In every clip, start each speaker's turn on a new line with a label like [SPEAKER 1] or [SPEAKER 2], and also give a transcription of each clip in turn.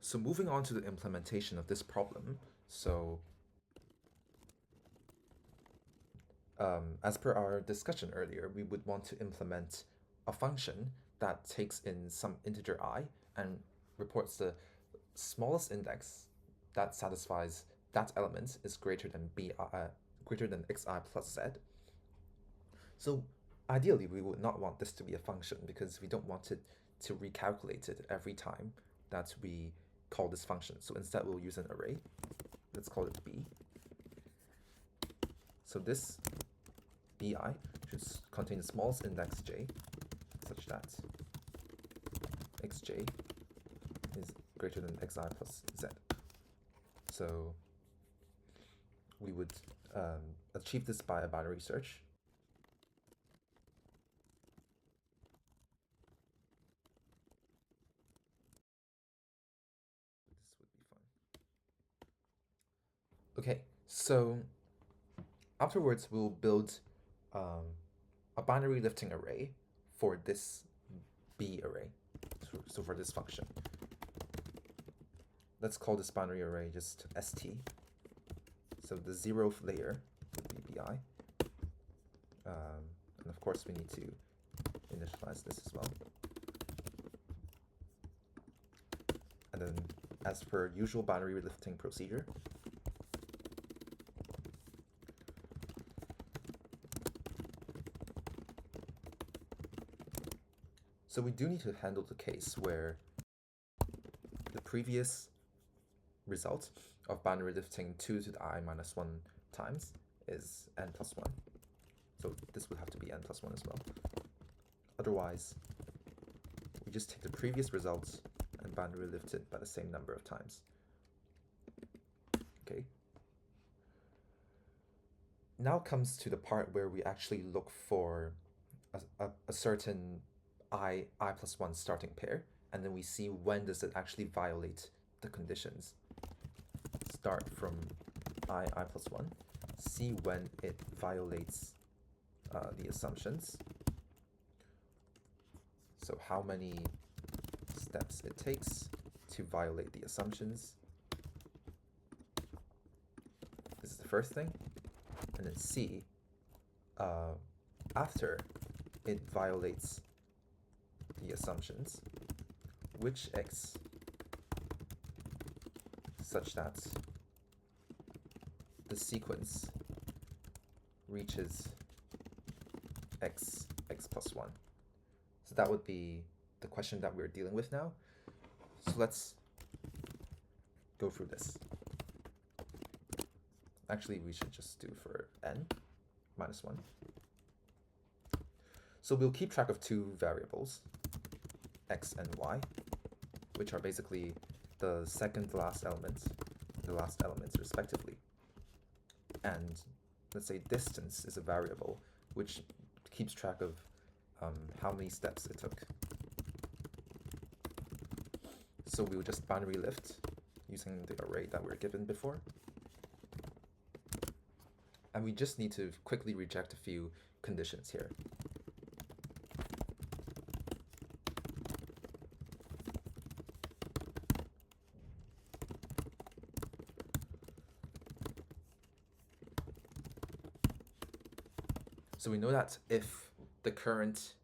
[SPEAKER 1] So moving on to the implementation of this problem. So as per our discussion earlier, we would want to implement a function that takes in some integer I and reports the smallest index that satisfies that element is greater than xi plus z. So ideally, we would not want this to be a function because we don't want it to recalculate it every time that we call this function. So instead, we'll use an array. Let's call it b. So this bi should contain the smallest index j, such that xj is greater than xi plus z. So we would achieve this by a binary search. This would be fun. Okay, so afterwards we'll build a binary lifting array for this b array, so for this function. Let's call this binary array just st. So the 0th layer would be bi. And of course we need to initialize this as well. And then as per usual binary lifting procedure, so we do need to handle the case where the previous result of binary lifting 2 to the I minus 1 times is n plus 1. So this would have to be n plus 1 as well. Otherwise, we just take the previous results and binary lift it by the same number of times. Okay. Now comes to the part where we actually look for a certain I plus 1 starting pair, and then we see when does it actually violate the conditions. Start from I plus 1, see when it violates the assumptions. So how many steps it takes to violate the assumptions. This is the first thing. And then see, after it violates the assumptions, which x such that the sequence reaches x plus 1. So that would be the question that we're dealing with now. So let's go through this. Actually, we should just do for n minus 1. So we'll keep track of two variables, x and y, which are basically the second to last elements, the last elements respectively. And let's say distance is a variable which keeps track of how many steps it took. So we will just binary lift using the array that we were given before. And we just need to quickly reject a few conditions here. So we know that if the current,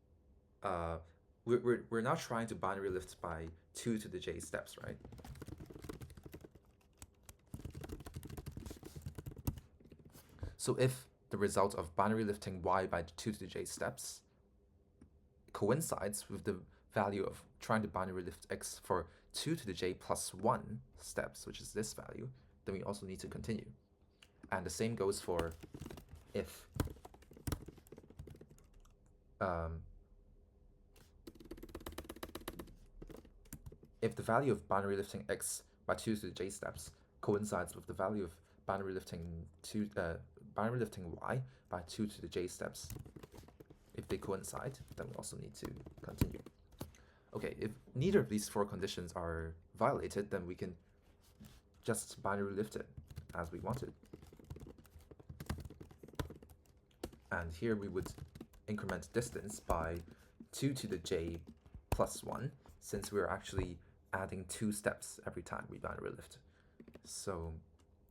[SPEAKER 1] we're now trying to binary lift by 2 to the j steps, right? So if the result of binary lifting y by 2 to the j steps coincides with the value of trying to binary lift x for 2 to the j plus 1 steps, which is this value, then we also need to continue. And the same goes for if the value of binary lifting x by 2 to the j steps coincides with the value of binary lifting y by 2 to the j steps, if they coincide, then we also need to continue. Okay, if neither of these four conditions are violated, then we can just binary lift it as we wanted. And here we would increment distance by 2 to the j plus 1, since we're actually adding 2 steps every time we binary lift. So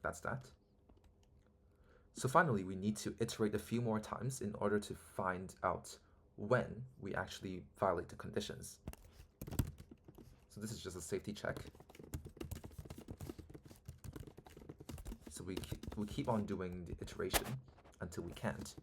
[SPEAKER 1] that's that. So finally, we need to iterate a few more times in order to find out when we actually violate the conditions. So this is just a safety check. So we keep on doing the iteration until we can't.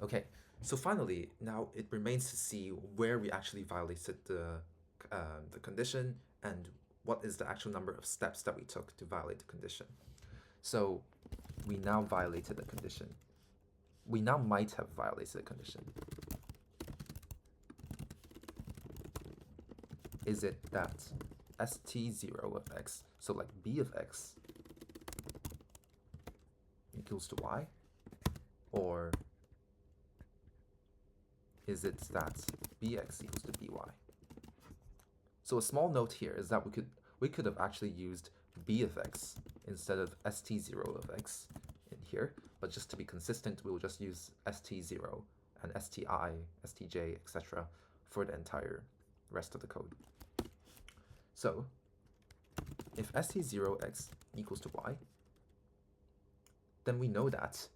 [SPEAKER 1] Okay, so finally, now it remains to see where we actually violated the condition and what is the actual number of steps that we took to violate the condition. So we now violated the condition. We now might have violated the condition. Is it that st0 of x, so like b of x, equals to y? Or is it that bx equals to by? So a small note here is that we could have actually used b of x instead of st0 of x in here, but just to be consistent, we'll just use st0 and sti, stj, etc. for the entire rest of the code. So if st0x equals to y, then we know that,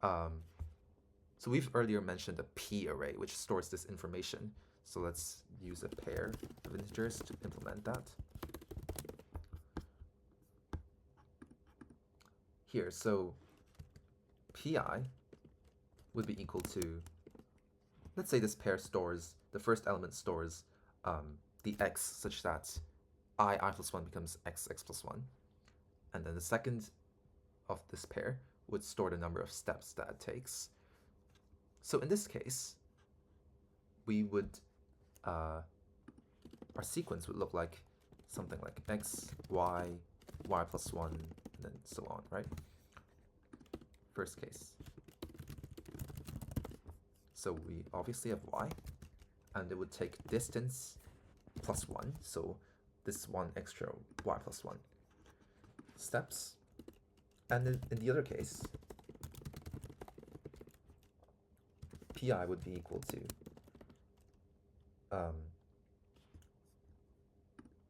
[SPEAKER 1] so we've earlier mentioned a p array, which stores this information. So let's use a pair of integers to implement that. Here, so pi would be equal to, let's say this pair stores, the first element stores the x such that I plus 1 becomes x plus 1. And then the second of this pair would store the number of steps that it takes. So in this case, we would, our sequence would look like something like x, y, y plus 1, and then so on, right? First case. So we obviously have y, and it would take distance plus 1, so this one extra y plus 1 steps. And then in the other case, pi would be equal to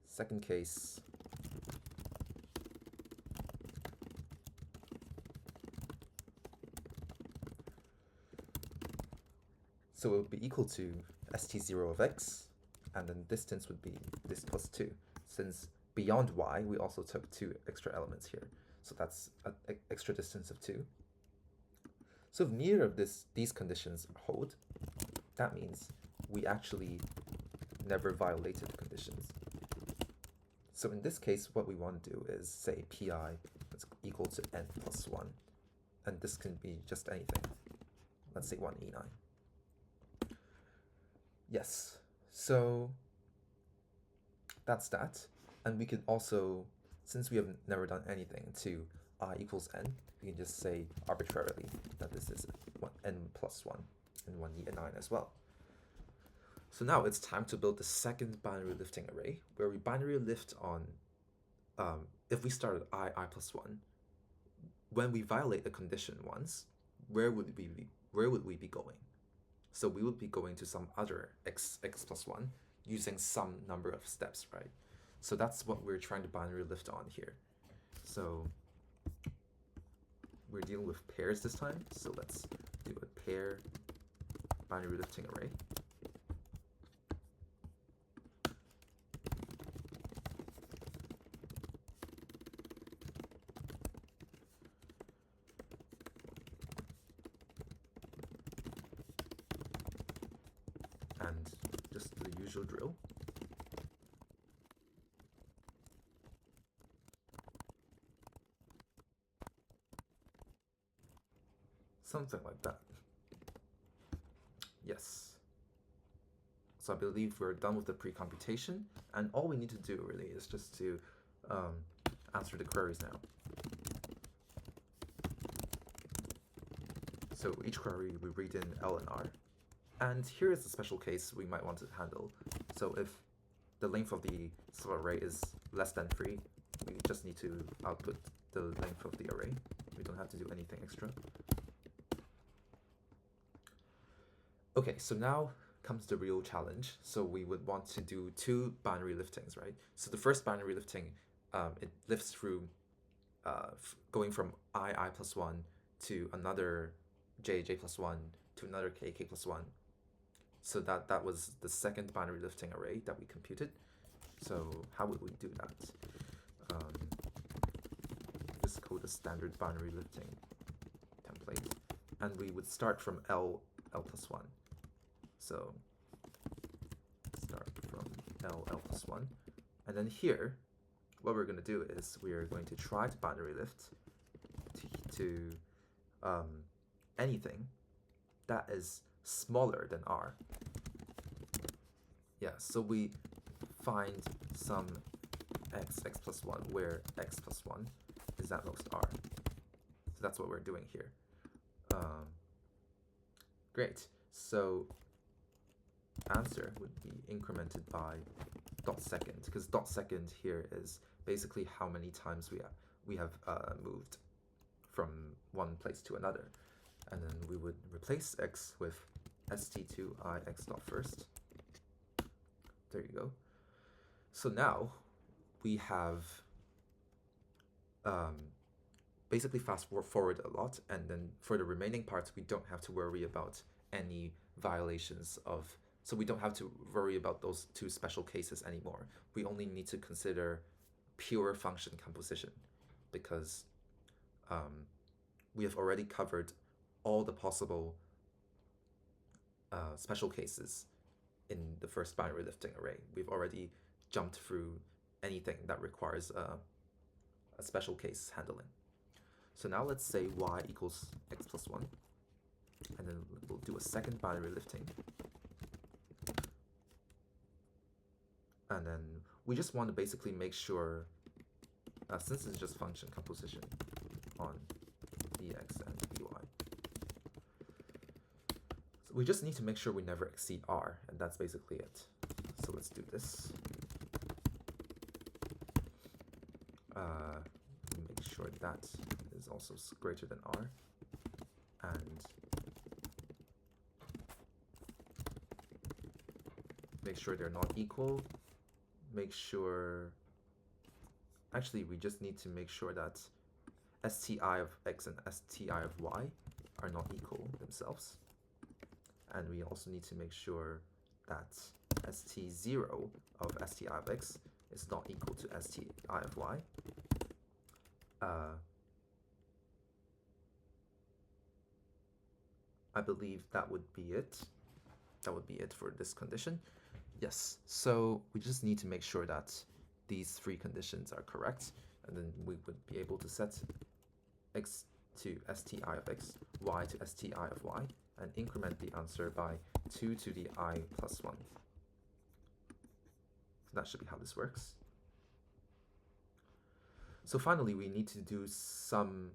[SPEAKER 1] second case so it would be equal to st0 of x, and then distance would be this plus 2. Since beyond y, we also took 2 extra elements here. So that's an extra distance of 2. So if neither of these conditions hold, that means we actually never violated the conditions. So in this case, what we want to do is say pi is equal to n plus 1. And this can be just anything. Let's say 1e9. Yes, so that's that. And we could also, since we have never done anything to I equals n, we can just say arbitrarily that this is n plus 1 and 1e9 as well. So now it's time to build the second binary lifting array, where we binary lift on, if we start at I plus 1, when we violate the condition once, where would we be going? So we would be going to some other x plus 1 using some number of steps, right? So that's what we're trying to binary lift on here. So we're dealing with pairs this time, so let's do a pair binary lifting array. And just the usual drill. Something like that. Yes. So I believe we're done with the pre-computation, and all we need to do really is just to answer the queries now. So each query we read in L and R. And here is a special case we might want to handle. So if the length of the sub-array is less than 3, we just need to output the length of the array. We don't have to do anything extra. Okay, so now comes the real challenge. So we would want to do 2 binary liftings, right? So the first binary lifting, it lifts through going from I plus 1 to another j plus 1 to another k plus 1. So that was the second binary lifting array that we computed. So how would we do that? Just code a standard binary lifting template, and we would start from L plus 1. So start from L plus 1, and then here, what we're going to do is we are going to try to binary lift to anything that is smaller than r. Yeah, so we find some x plus 1 where x plus 1 is at most r. So that's what we're doing here. Great. So answer would be incremented by dot second, because dot second here is basically how many times we have moved from one place to another. And then we would replace x with st2 I x dot first. There you go. So now we have basically fast forward a lot, and then for the remaining parts we don't have to worry about any violations of, so we don't have to worry about those 2 special cases anymore. We only need to consider pure function composition, because we have already covered all the possible special cases in the first binary lifting array. We've already jumped through anything that requires a special case handling. So now let's say y equals x plus 1, and then we'll do a second binary lifting. And then we just want to basically make sure, since it's just function composition on bx and by, so we just need to make sure we never exceed r, and that's basically it. So let's do this. Make sure that is also greater than r, and make sure they're not equal. Make sure, actually we just need to make sure that sti of x and sti of y are not equal themselves. And we also need to make sure that st0 of sti of x is not equal to sti of y. I believe that would be it. That would be it for this condition. Yes, so we just need to make sure that these 3 conditions are correct, and then we would be able to set x to sti of x, y to sti of y, and increment the answer by 2 to the I plus 1. So that should be how this works. So finally, we need to do some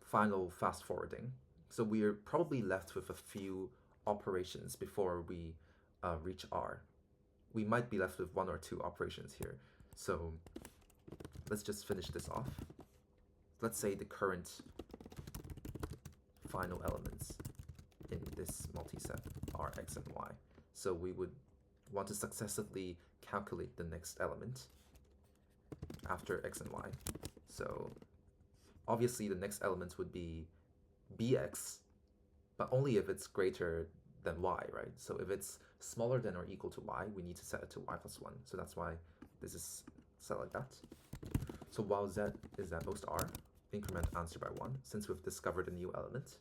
[SPEAKER 1] final fast forwarding. So we are probably left with a few operations before we reach r. We might be left with 1 or 2 operations here. So let's just finish this off. Let's say the current final elements in this multiset are x and y. So we would want to successively calculate the next element after x and y. So obviously the next element would be bx, but only if it's greater than y, right? So if it's smaller than or equal to y, we need to set it to y plus 1. So that's why this is set like that. So while z is at most r, increment answer by 1, since we've discovered a new element.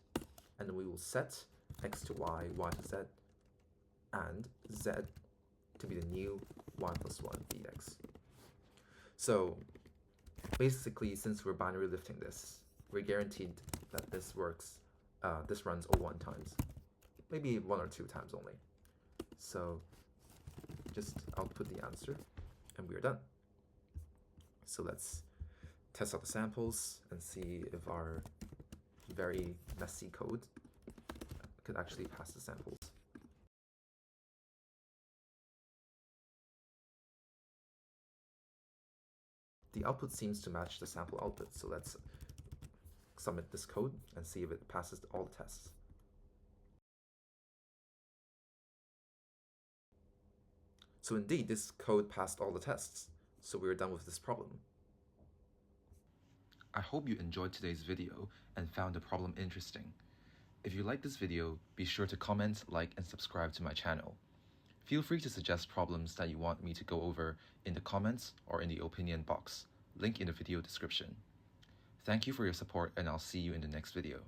[SPEAKER 1] And then we will set x to y, y to z, and z to be the new y plus 1 bx. So basically, since we're binary lifting this, we're guaranteed that this works, this runs O1 times, maybe 1 or 2 times only. So just output the answer, and we're done. So let's test out the samples and see if our very messy code could actually pass the samples. The output seems to match the sample output, so let's submit this code and see if it passes all the tests. So indeed, this code passed all the tests, so we're done with this problem. I hope you enjoyed today's video and found the problem interesting. If you like this video, be sure to comment, like, and subscribe to my channel. Feel free to suggest problems that you want me to go over in the comments or in the opinion box, link in the video description. Thank you for your support, and I'll see you in the next video.